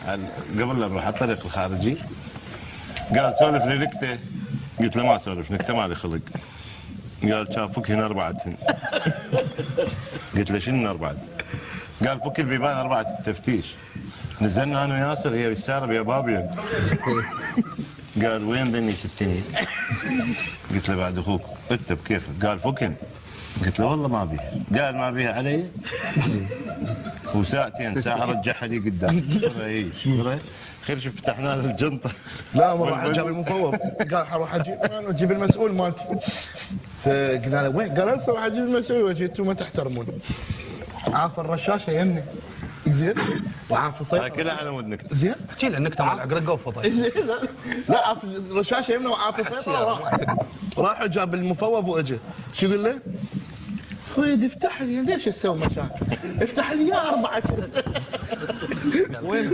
قبل لا نروح على الطريق الخارجي قال سولف لي نكته. قلت له ما اسولف نكته مالي خلق. قال شافك هنا 4. قلت له شنو 4؟ قال فك البيبان 4 التفتيش. نزلنا انا وياسر هي بالسياره يا بابين. قال وين ذني التنين؟ قلت له بعد اخوك اكتب كيفك. قال فكن. قلت له والله ما بيها. قال ما بيها علي. وساعتين ساعه رجعها لي قدام. خير شوف فتحنا له الجنطه. لا مره جاب المفوض قال حروح اجيب المسؤول مالتي. فقلنا له وين؟ قال هسه راح اجيب المسؤول وجيتوا ما تحترمون. عاف الرشاشه يمني زين وعاف السيطره كلها على مود نكته. زين احكي له النكته مال العقرق قوفه طيب. زين لا عاف الرشاشه يمني وعاف السيطره راح جاب المفوض واجى. شو يقول له؟ خوي افتح لي ليش تسوي مشاكل؟ افتح لي يا 4. وين